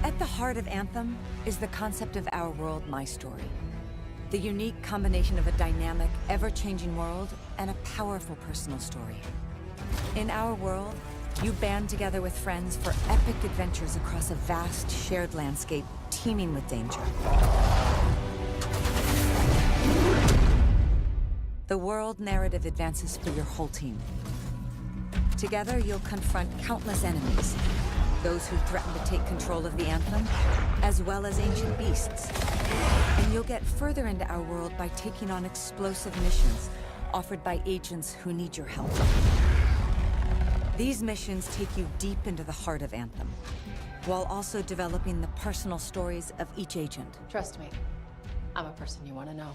At the heart of Anthem is the concept of our world, my story. The unique combination of a dynamic, ever-changing world and a powerful personal story. In our world, you band together with friends for epic adventures across a vast, shared landscape teeming with danger. The world narrative advances for your whole team. Together, you'll confront countless enemies, those who threaten to take control of the Anthem, as well as ancient beasts. And you'll get further into our world by taking on explosive missions offered by agents who need your help. These missions take you deep into the heart of Anthem, while also developing the personal stories of each agent. Trust me, I'm a person you want to know.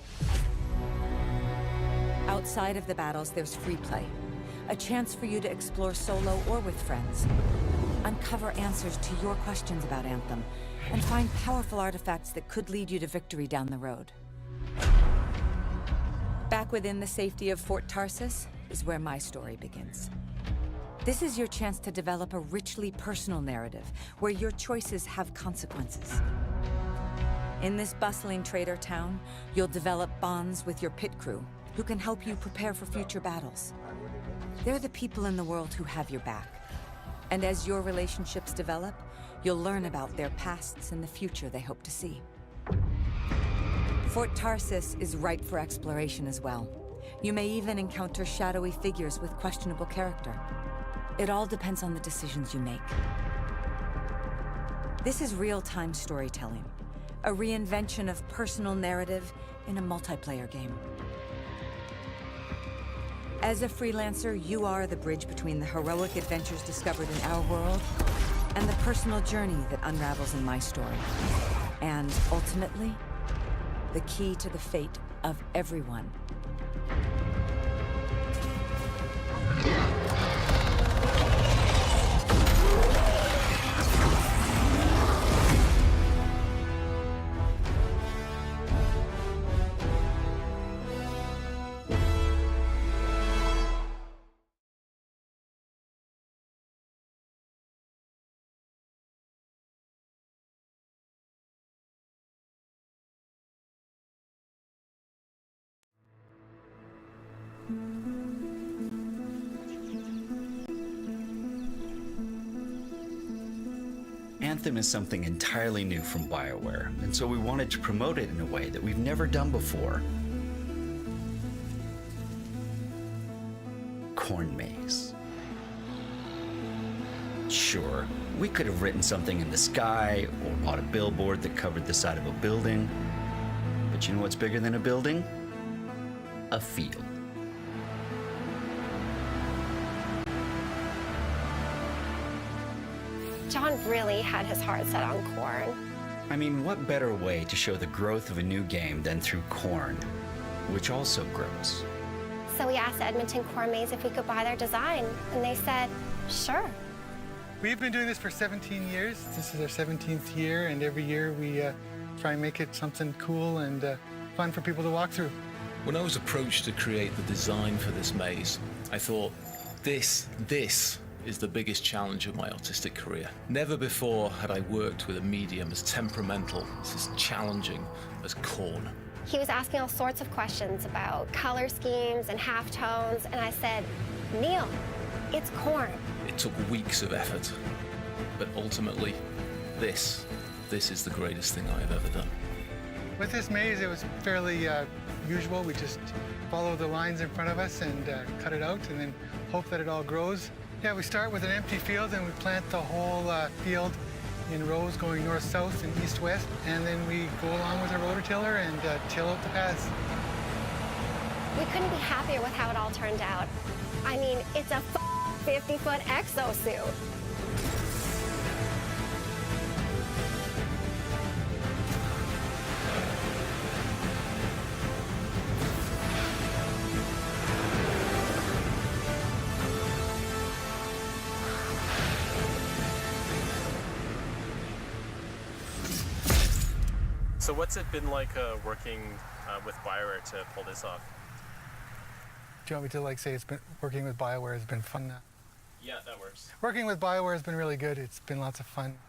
Outside of the battles, there's free play, a chance for you to explore solo or with friends, uncover answers to your questions about Anthem, and find powerful artifacts that could lead you to victory down the road. Back within the safety of Fort Tarsus is where my story begins. This is your chance to develop a richly personal narrative where your choices have consequences. In this bustling trader town, you'll develop bonds with your pit crew who can help you prepare for future battles. They're the people in the world who have your back. And as your relationships develop, you'll learn about their pasts and the future they hope to see. Fort Tarsus is ripe for exploration as well. You may even encounter shadowy figures with questionable character. It all depends on the decisions you make. This is real-time storytelling, a reinvention of personal narrative in a multiplayer game. As a freelancer, you are the bridge between the heroic adventures discovered in our world and the personal journey that unravels in my story. And ultimately, the key to the fate of everyone. Anthem is something entirely new from BioWare, and so we wanted to promote it in a way that we've never done before. Corn maze. Sure, we could have written something in the sky or bought a billboard that covered the side of a building, but you know what's bigger than a building? A field. John really had his heart set on corn. I mean, what better way to show the growth of a new game than through corn, which also grows? So we asked Edmonton Corn Maze if we could buy their design, and they said, sure. We've been doing this for 17 years. This is our 17th year, and every year we try and make it something cool and fun for people to walk through. When I was approached to create the design for this maze, I thought, this is the biggest challenge of my artistic career. Never before had I worked with a medium as temperamental, as challenging as corn. He was asking all sorts of questions about color schemes and halftones, and I said, Neil, it's corn. It took weeks of effort, but ultimately, this is the greatest thing I have ever done. With this maze, it was fairly usual. We just follow the lines in front of us and cut it out and then hope that it all grows. Yeah, we start with an empty field and we plant the whole field in rows going north-south and east-west, and then we go along with our rototiller and till out the paths. We couldn't be happier with how it all turned out. I mean, it's a 50-foot exosuit. So what's it been like working with BioWare to pull this off? Do you want me to say it's been working with BioWare has been fun? Yeah, that works. Working with BioWare has been really good. It's been lots of fun.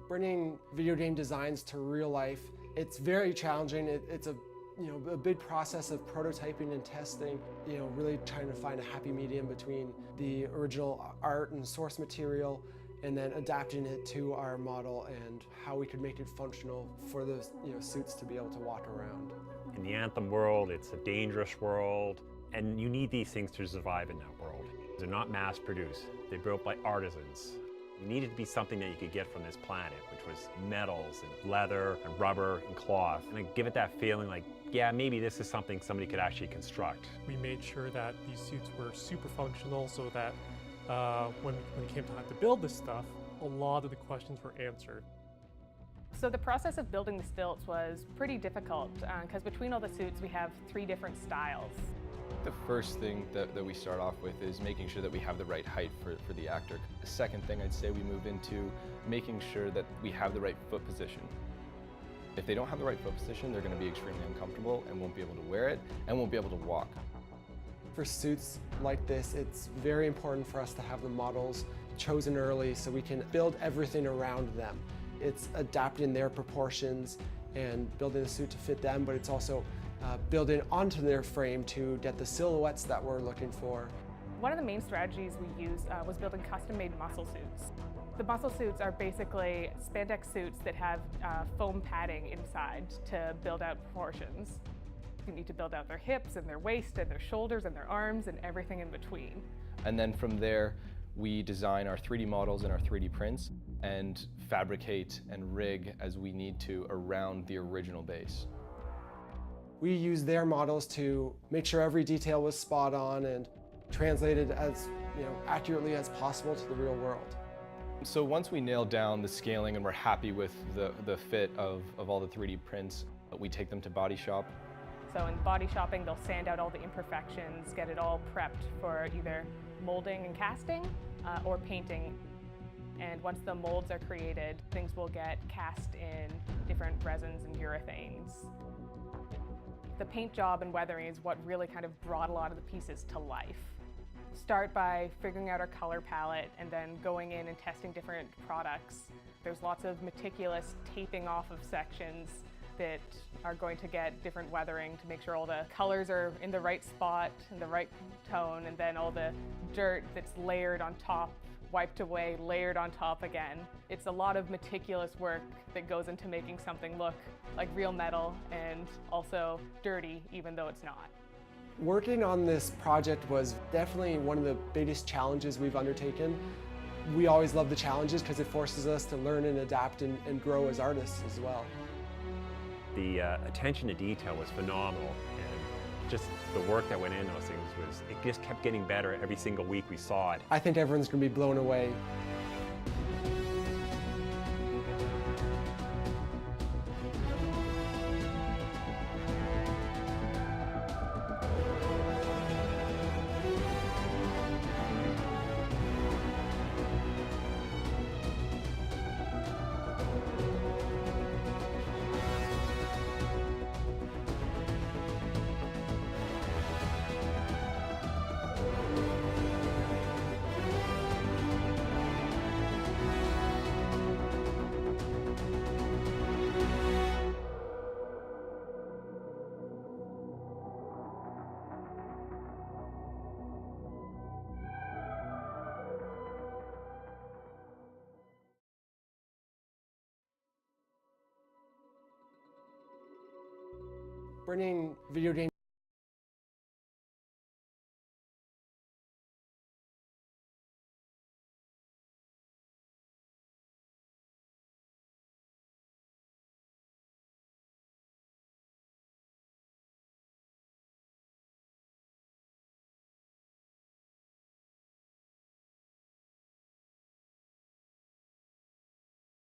Bringing video game designs to real life, it's very challenging. It's a big process of prototyping and testing, really trying to find a happy medium between the original art and source material and then adapting it to our model and how we could make it functional for the suits to be able to walk around. In the Anthem world, it's a dangerous world, and you need these things to survive in that world. They're not mass produced. They're built by artisans. It needed to be something that you could get from this planet, which was metals and leather and rubber and cloth, and give it that feeling like, yeah, maybe this is something somebody could actually construct. We made sure that these suits were super functional so that when it came time to build this stuff, a lot of the questions were answered. So the process of building the stilts was pretty difficult because between all the suits we have 3 different styles. The first thing that we start off with is making sure that we have the right height for the actor. The second thing I'd say we move into making sure that we have the right foot position. If they don't have the right foot position, they're going to be extremely uncomfortable and won't be able to wear it and won't be able to walk. For suits like this, it's very important for us to have the models chosen early so we can build everything around them. It's adapting their proportions and building a suit to fit them, but it's also building onto their frame to get the silhouettes that we're looking for. One of the main strategies we used was building custom-made muscle suits. The muscle suits are basically spandex suits that have foam padding inside to build out proportions. You need to build out their hips and their waist and their shoulders and their arms and everything in between. And then from there, we design our 3D models and our 3D prints and fabricate and rig as we need to around the original base. We use their models to make sure every detail was spot on and translated as accurately as possible to the real world. So once we nail down the scaling and we're happy with the fit of all the 3D prints, we take them to body shop. So in body shopping, they'll sand out all the imperfections, get it all prepped for either molding and casting or painting. And once the molds are created, things will get cast in different resins and urethanes. The paint job and weathering is what really kind of brought a lot of the pieces to life. Start by figuring out our color palette and then going in and testing different products. There's lots of meticulous taping off of sections that are going to get different weathering to make sure all the colors are in the right spot, in the right tone, and then all the dirt that's layered on top, wiped away, layered on top again. It's a lot of meticulous work that goes into making something look like real metal and also dirty, even though it's not. Working on this project was definitely one of the biggest challenges we've undertaken. We always love the challenges because it forces us to learn and adapt and grow as artists as well. The attention to detail was phenomenal, and just the work that went into those things it just kept getting better every single week we saw it. I think everyone's going to be blown away. Bringing video game